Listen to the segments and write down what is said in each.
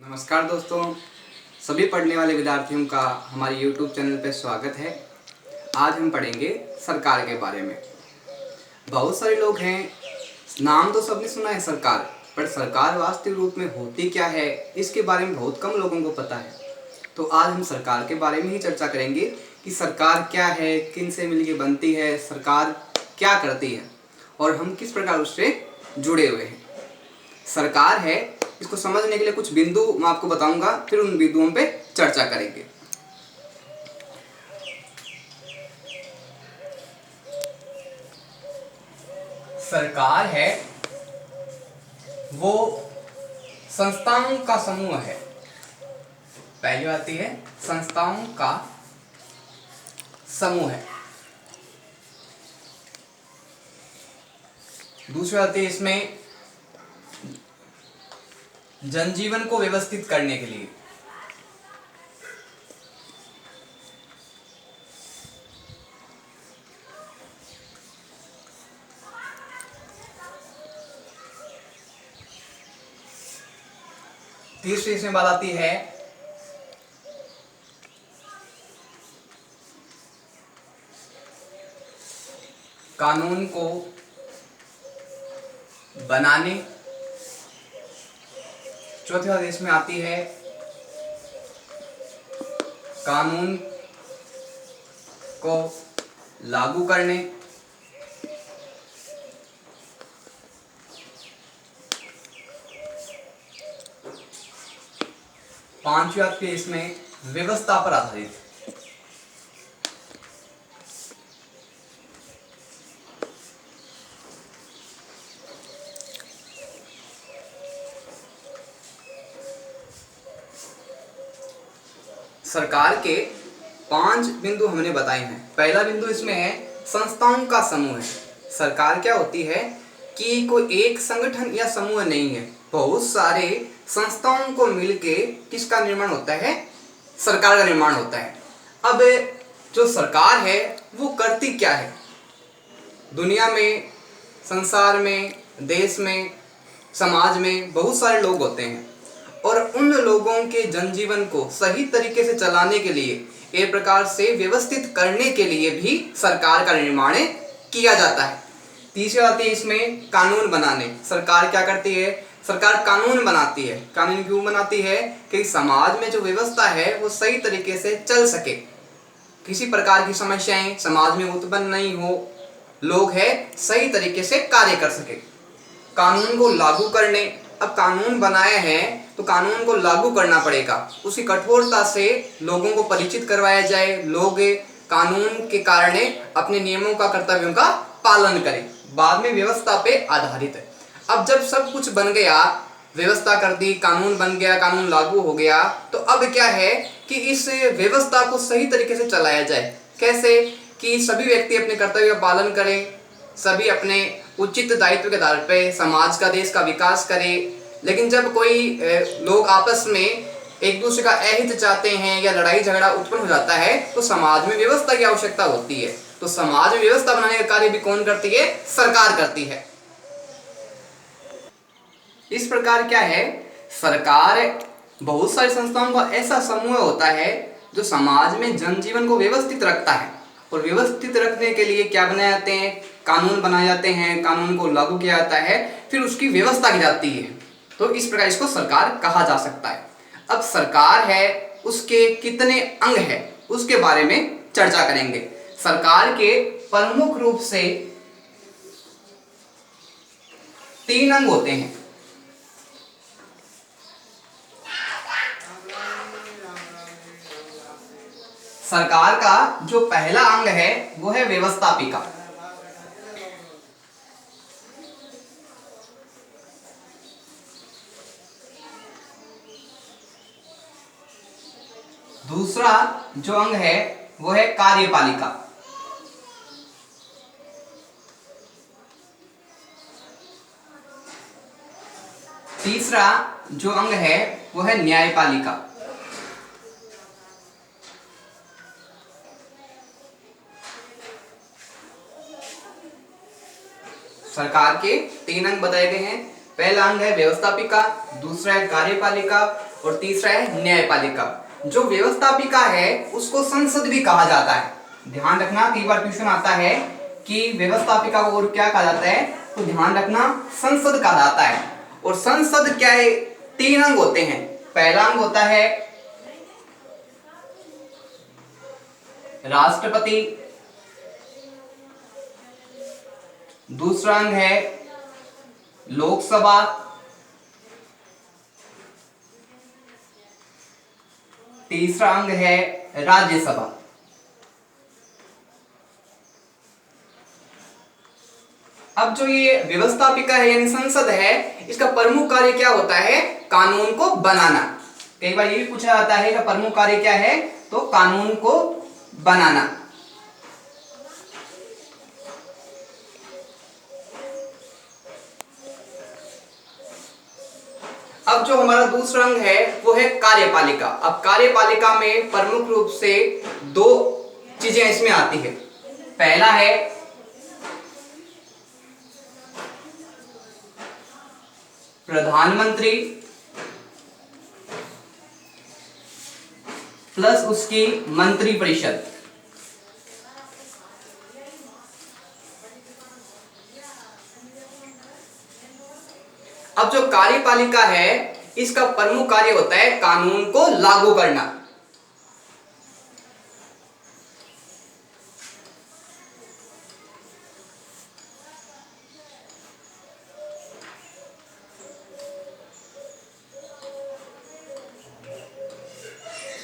नमस्कार दोस्तों, सभी पढ़ने वाले विद्यार्थियों का हमारे YouTube चैनल पर स्वागत है। आज हम पढ़ेंगे सरकार के बारे में। बहुत सारे लोग हैं, नाम तो सबने सुना है सरकार, पर सरकार वास्तविक रूप में होती क्या है इसके बारे में बहुत कम लोगों को पता है। तो आज हम सरकार के बारे में ही चर्चा करेंगे कि सरकार क्या है, किन से मिलकर बनती है, सरकार क्या करती है और हम किस प्रकार उससे जुड़े हुए हैं। सरकार है, इसको समझने के लिए कुछ बिंदु मैं आपको बताऊंगा, फिर उन बिंदुओं पे चर्चा करेंगे। सरकार है वो संस्थाओं का समूह है। पहली आती है संस्थाओं का समूह है। दूसरी आती है इसमें जनजीवन को व्यवस्थित करने के लिए। तीसरी इसमें बात आती है कानून को बनाने। चौथी बात इसमें आती है कानून को लागू करने। पांचवी आती है इसमें व्यवस्था पर आधारित। सरकार के 5 बिंदु हमने बताए हैं। पहला बिंदु इसमें है संस्थाओं का समूह है। सरकार क्या होती है कि कोई एक संगठन या समूह नहीं है, बहुत सारे संस्थाओं को मिलके किसका निर्माण होता है, सरकार का निर्माण होता है। अब जो सरकार है वो करती क्या है, दुनिया में, संसार में, देश में, समाज में बहुत सारे लोग होते हैं और उन लोगों के जनजीवन को सही तरीके से चलाने के लिए, एक प्रकार से व्यवस्थित करने के लिए भी सरकार का निर्माण किया जाता है। तीसरी बात है इसमें कानून बनाने। सरकार क्या करती है, सरकार कानून बनाती है। कानून क्यों बनाती है कि समाज में जो व्यवस्था है वो सही तरीके से चल सके, किसी प्रकार की समस्याएं समाज में उत्पन्न नहीं हो, लोग है सही तरीके से कार्य कर सके। कानून को लागू करने, अब कानून बनाए हैं तो कानून को लागू करना पड़ेगा, उसकी कठोरता से लोगों को परिचित करवाया जाए, लोग कानून के कारण अपने नियमों का, कर्तव्यों का पालन करें। बाद में व्यवस्था पे आधारित है। अब जब सब कुछ बन गया, व्यवस्था कर दी, कानून बन गया, कानून लागू हो गया, तो अब क्या है कि इस व्यवस्था को सही तरीके से चलाया जाए। कैसे कि सभी व्यक्ति अपने कर्तव्य का पालन करें, सभी अपने उचित दायित्व के आधार पर समाज का, देश का विकास करें। लेकिन जब कोई लोग आपस में एक दूसरे का अहित चाहते हैं या लड़ाई झगड़ा उत्पन्न हो जाता है तो समाज में व्यवस्था की आवश्यकता होती है। तो समाज में व्यवस्था बनाने का कार्य भी कौन करती है, सरकार करती है। इस प्रकार क्या है, सरकार बहुत सारी संस्थाओं का ऐसा समूह होता है जो समाज में जनजीवन को व्यवस्थित रखता है। और व्यवस्थित रखने के लिए क्या बनाए जाते हैं, कानून बनाए जाते हैं, कानून को लागू किया जाता है, फिर उसकी व्यवस्था की जाती है। तो इस प्रकार इसको सरकार कहा जा सकता है। अब सरकार है, उसके कितने अंग है उसके बारे में चर्चा करेंगे। सरकार के प्रमुख रूप से 3 अंग होते हैं। सरकार का जो पहला अंग है वो है व्यवस्थापिका। दूसरा जो अंग है वो है कार्यपालिका। तीसरा जो अंग है वो है न्यायपालिका। सरकार के 3 अंग बताए गए हैं। पहला अंग है व्यवस्थापिका, दूसरा है कार्यपालिका और तीसरा है न्यायपालिका। जो व्यवस्थापिका है उसको संसद भी कहा जाता है। ध्यान रखना, कई बार क्वेश्चन आता है कि व्यवस्थापिका को और क्या कहा जाता है, तो ध्यान रखना संसद कहा जाता है। और संसद क्या है, 3 अंग होते हैं। पहला अंग होता है राष्ट्रपति, दूसरा अंग है लोकसभा, तीसरा अंग है राज्यसभा। अब जो ये व्यवस्थापिका है यानी संसद है, इसका प्रमुख कार्य क्या होता है, कानून को बनाना। कई बार ये भी पूछा जाता है कि प्रमुख कार्य क्या है, तो कानून को बनाना। अब जो हमारा दूसरा अंग है वो है कार्यपालिका। अब कार्यपालिका में प्रमुख रूप से 2 चीजें इसमें आती है। पहला है प्रधानमंत्री प्लस उसकी मंत्रिपरिषद। अब जो कार्यपालिका है इसका प्रमुख कार्य होता है कानून को लागू करना।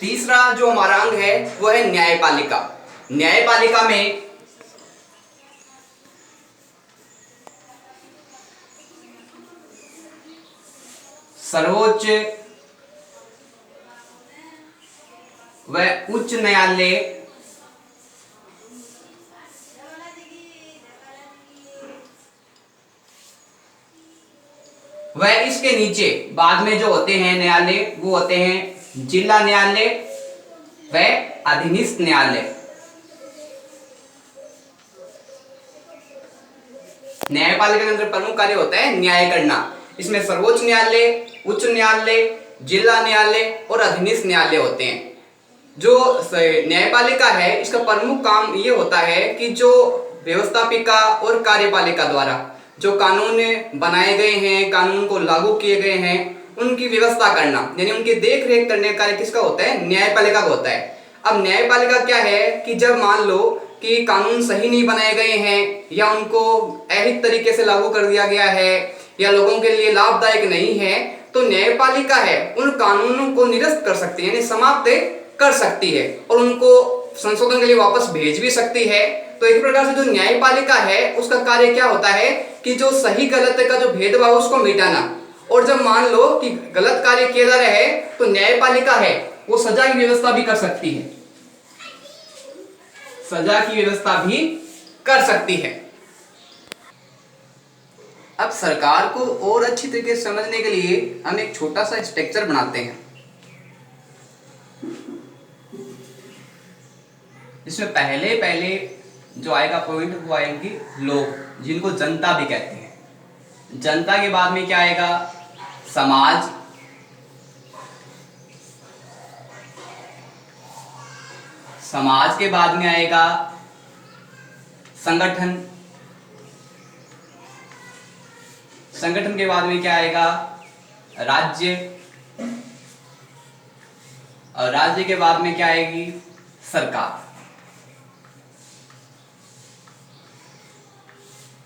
तीसरा जो हमारा अंग है वो है न्यायपालिका। न्यायपालिका में सर्वोच्च व उच्च न्यायालय व इसके नीचे बाद में जो होते हैं न्यायालय वो होते हैं जिला न्यायालय व अधीनस्थ न्यायालय। न्यायपालिका के अंदर प्रमुख कार्य होता है न्याय करना। इसमें सर्वोच्च न्यायालय, उच्च न्यायालय, जिला न्यायालय और अधीनस्थ न्यायालय होते हैं। जो न्यायपालिका है इसका प्रमुख काम ये होता है कि जो व्यवस्थापिका और कार्यपालिका द्वारा जो कानून बनाए गए हैं, कानून को लागू किए गए हैं, उनकी व्यवस्था करना यानी उनकी देख रेख करने का कार्य किसका होता है, न्यायपालिका का होता है। अब न्यायपालिका क्या है कि जब मान लो कि कानून सही नहीं बनाए गए हैं या उनको अहित तरीके से लागू कर दिया गया है या लोगों के लिए लाभदायक नहीं है, तो न्यायपालिका है उन कानूनों को निरस्त कर सकती है यानी समाप्त कर सकती है और उनको संशोधन के लिए वापस भेज भी सकती है। तो एक प्रकार से जो न्यायपालिका है उसका कार्य क्या होता है कि जो सही गलत का जो भेदभाव उसको मिटाना, और जब मान लो कि गलत कार्य किया जा रहा है तो न्यायपालिका है वो सजा की व्यवस्था भी कर सकती है, सजा की व्यवस्था भी कर सकती है। अब सरकार को और अच्छी तरीके से समझने के लिए हम एक छोटा सा स्ट्रक्चर बनाते हैं जिसमें पहले पहले जो आएगा पॉइंट वो आएंगी लोग, जिनको जनता भी कहते हैं। जनता के बाद में क्या आएगा, समाज, समाज के बाद में आएगा संगठन, संगठन के बाद में क्या आएगा, राज्य, और राज्य के बाद में क्या आएगी, सरकार।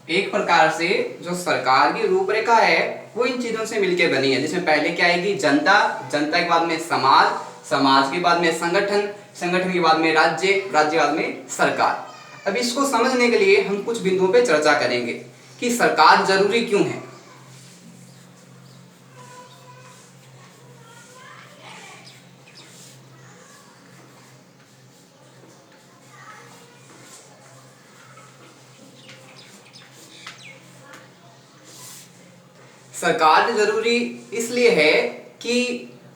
एक प्रकार से जो सरकार की रूपरेखा है वो इन चीजों से मिलकर बनी है, जिसमें पहले क्या आएगी जनता, जनता के बाद में समाज, समाज के बाद में संगठन, संगठन के बाद में राज्य, राज्य के बाद में सरकार। अब इसको समझने के लिए हम कुछ बिंदुओं पे चर्चा करेंगे कि सरकार जरूरी क्यों है। सरकार जरूरी इसलिए है कि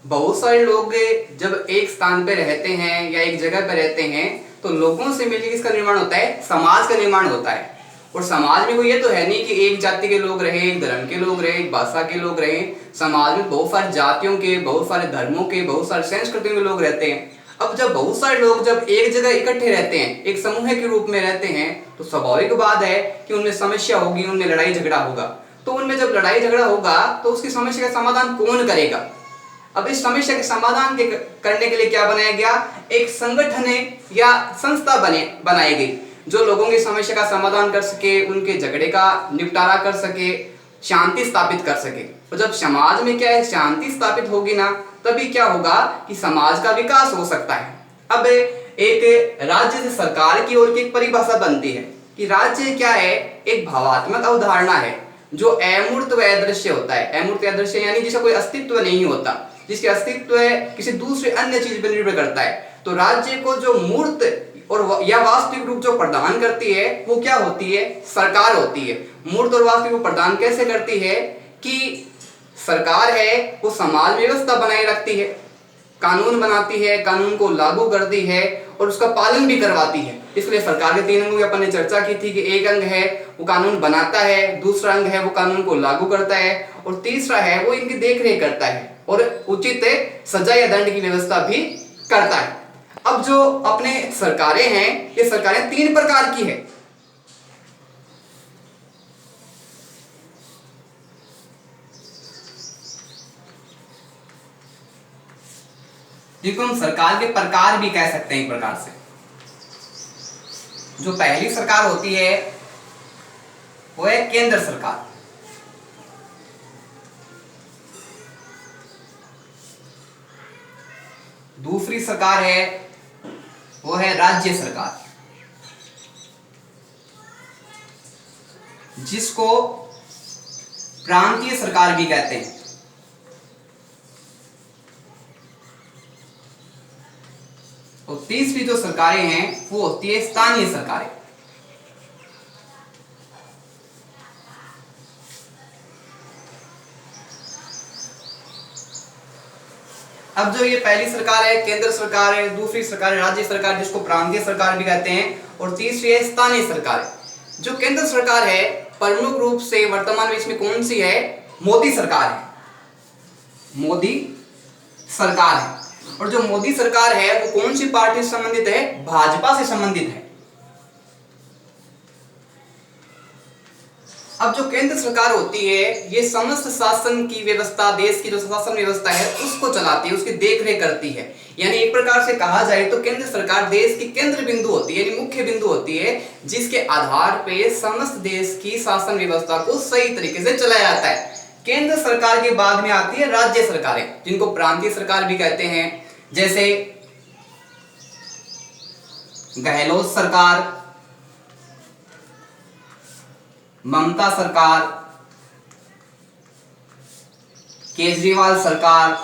बहुत सारे लोग जब एक स्थान पे रहते हैं या एक जगह पे रहते हैं तो लोगों से मिलकर किसका निर्माण होता है, समाज का निर्माण होता है। और समाज में कोई ये तो है नहीं कि एक जाति के लोग रहे, एक धर्म के लोग रहे, एक भाषा के लोग रहे। समाज में बहुत सारी जातियों के, बहुत सारे धर्मों के, बहुत सारी संस्कृतियों के लोग रहते हैं। अब जब बहुत सारे लोग जब एक जगह इकट्ठे रहते हैं, एक समूह के रूप में रहते हैं, तो स्वाभाविक बात है कि उनमें समस्या होगी, उनमें लड़ाई झगड़ा होगा। तो उनमें जब लड़ाई झगड़ा होगा तो उसकी समस्या का समाधान कौन करेगा? अब इस समस्या के समाधान करने के लिए क्या बनाया गया? एक संगठन या संस्था बनाई गई जो लोगों की समस्या का समाधान कर सके, उनके झगड़े का निपटारा कर सके, शांति स्थापित कर सके। और जब समाज में क्या है, शांति स्थापित होगी ना, तभी क्या होगा कि समाज का विकास हो सकता है। अब एक राज्य से सरकार की ओर की एक परिभाषा बनती है कि राज्य क्या है, एक भावात्मक अवधारणा है जो अमूर्त व अदृश्य होता है। अमूर्त अदृश्य यानी जिसका कोई अस्तित्व नहीं होता, जिसके अस्तित्व है किसी दूसरे अन्य चीज पर निर्भर करता है। तो राज्य को जो मूर्त और या वास्तविक रूप जो प्रदान करती है वो क्या होती है? सरकार होती है। मूर्त और वास्तविक रूप प्रदान कैसे करती है कि सरकार है वो समाज व्यवस्था बनाए रखती है, कानून बनाती है, कानून को लागू करती है और उसका पालन भी करवाती है। इसलिए सरकार के 3 अंगों की अपन ने चर्चा की थी कि एक अंग है वो कानून बनाता है, दूसरा अंग है वो कानून को लागू करता है और तीसरा है वो इनकी देखरेख करता है और उचित सजा या दंड की व्यवस्था भी करता है। अब जो अपने सरकारें हैं, ये सरकारें 3 प्रकार की है। जिनको हम सरकार के प्रकार भी कह सकते हैं एक प्रकार से। जो पहली सरकार होती है वो है केंद्र सरकार। दूसरी सरकार है वो है राज्य सरकार, जिसको प्रांतीय सरकार भी कहते हैं। और तीसरी जो सरकारें हैं वो होती है स्थानीय सरकारें। अब जो ये पहली सरकार है केंद्र सरकार है, दूसरी सरकार है राज्य सरकार जिसको प्रांतीय सरकार भी कहते हैं, और तीसरी है स्थानीय सरकार। जो केंद्र सरकार है प्रमुख रूप से वर्तमान में इसमें कौन सी है? मोदी सरकार है, मोदी सरकार है। और जो मोदी सरकार है वो कौन सी पार्टी से संबंधित है? भाजपा से संबंधित है। अब जो केंद्र सरकार होती है ये समस्त शासन की व्यवस्था, देश की जो शासन व्यवस्था है उसको चलाती है, उसकी देखरेख करती है। यानी एक प्रकार से कहा जाए तो केंद्र सरकार देश की केंद्र बिंदु होती है, यानी मुख्य बिंदु होती है, जिसके आधार पे समस्त देश की शासन व्यवस्था को सही तरीके से चलाया जाता है। केंद्र सरकार के बाद में आती है राज्य सरकारें, जिनको प्रांतीय सरकार भी कहते हैं। जैसे गहलोत सरकार, ममता सरकार, केजरीवाल सरकार।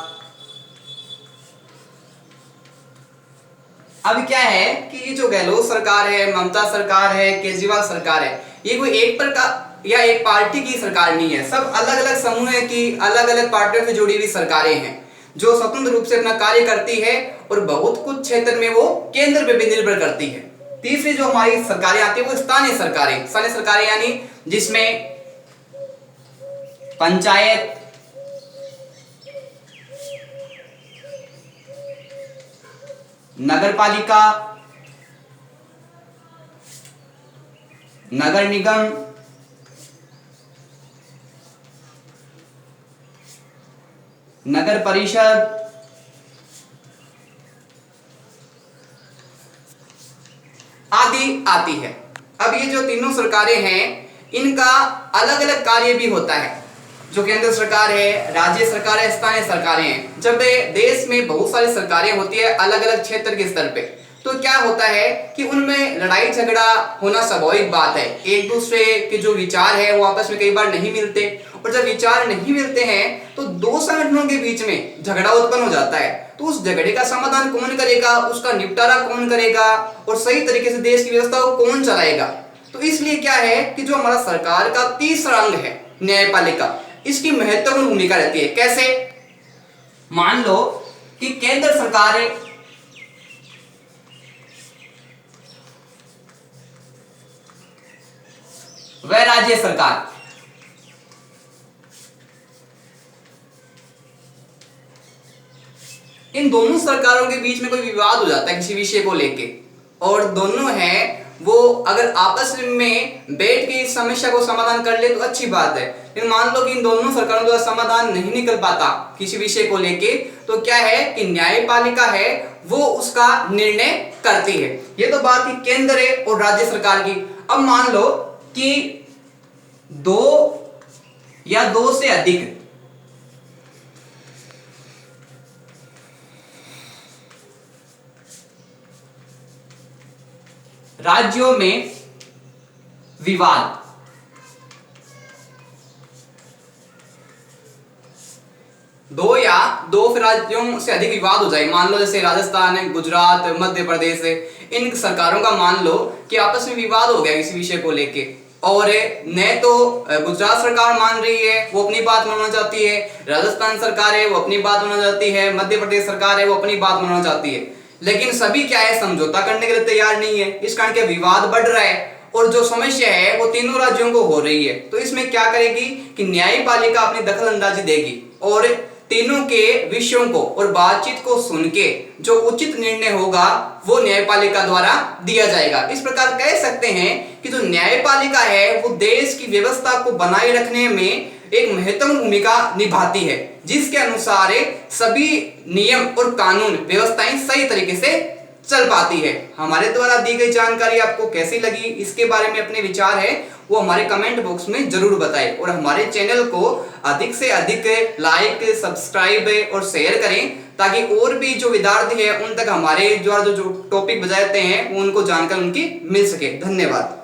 अब क्या है कि ये जो गहलोत सरकार है, ममता सरकार है, केजरीवाल सरकार है, ये कोई एक प्रकार या एक पार्टी की सरकार नहीं है। सब अलग अलग समूह की, अलग अलग पार्टियों से जुड़ी हुई सरकारें हैं जो स्वतंत्र रूप से अपना कार्य करती है और बहुत कुछ क्षेत्र में वो केंद्र पे भी निर्भर करती है। तीसरी जो हमारी सरकारें आती है वो स्थानीय सरकारें। स्थानीय सरकारें यानी जिसमें पंचायत, नगरपालिका, नगर निगम, नगर परिषद, आदि आती है। अब ये जो तीनों सरकारें हैं इनका अलग अलग कार्य भी होता है। जो केंद्र सरकार है, राज्य सरकार है, स्थानीय सरकारें हैं। जब देश में बहुत सारी सरकारें होती है अलग अलग क्षेत्र के स्तर पे, तो क्या होता है कि उनमें लड़ाई झगड़ा होना स्वाभाविक बात है। एक दूसरे के जो विचार है वो आपस में कई बार नहीं मिलते, और जब विचार नहीं मिलते हैं तो दो संगठनों के बीच में झगड़ा उत्पन्न हो जाता है। तो उस झगड़े का समाधान कौन करेगा, उसका निपटारा कौन करेगा और सही तरीके से देश की व्यवस्था को कौन चलाएगा। तो इसलिए क्या है कि जो हमारा सरकार का तीसरा अंग है न्यायपालिका, इसकी महत्वपूर्ण भूमिका रहती है। कैसे? मान लो कि केंद्र सरकार व राज्य सरकार। इन दोनों सरकारों के बीच में कोई विवाद हो जाता है किसी विषय को लेके, और दोनों हैं वो अगर आपस में बैठ के इस समस्या को समाधान कर ले तो अच्छी बात है। लेकिन मान लो कि इन दोनों सरकारों द्वारा समाधान नहीं निकल पाता किसी विषय को लेके, तो क्या है कि न्यायपालिका है वो उसका निर्णय करती है। ये तो बात की केंद्र है और राज्य सरकार की। अब मान लो कि दो या दो से अधिक राज्यों में विवाद, दो या दो राज्यों से अधिक विवाद हो जाए, मान लो जैसे राजस्थान है, गुजरात, मध्य प्रदेश है, इन सरकारों का मान लो कि आपस में विवाद हो गया किसी विषय को लेके, और न तो गुजरात सरकार मान रही है, वो अपनी बात मानना चाहती है, राजस्थान सरकार है वो अपनी बात मानना चाहती है, मध्य प्रदेश सरकार है वो अपनी बात मानना चाहती है, लेकिन सभी क्या है समझौता करने के लिए तैयार नहीं है। इस कारण के विवाद बढ़ रहा है और जो समस्या है वो तीनों राज्यों को हो रही है। तो इसमें क्या करेगी कि न्यायपालिका अपनी दखल अंदाजी देगी और तीनों के विषयों को और बातचीत को सुन के जो उचित निर्णय होगा वो न्यायपालिका द्वारा दिया जाएगा। इस प्रकार कह सकते हैं कि जो न्यायपालिका है वो देश की व्यवस्था को बनाए रखने में एक महत्वपूर्ण भूमिका निभाती है, जिसके अनुसार सभी नियम और कानून व्यवस्थाएं सही तरीके से चल पाती है। हमारे द्वारा दी गई जानकारी आपको कैसी लगी, इसके बारे में अपने विचार है वो हमारे कमेंट बॉक्स में जरूर बताएं, और हमारे चैनल को अधिक से अधिक लाइक, सब्सक्राइब और शेयर करें, ताकि और भी जो विद्यार्थी है उन तक हमारे द्वारा जो टॉपिक बताते हैं वो उनको जानकर उनकी मिल सके। धन्यवाद।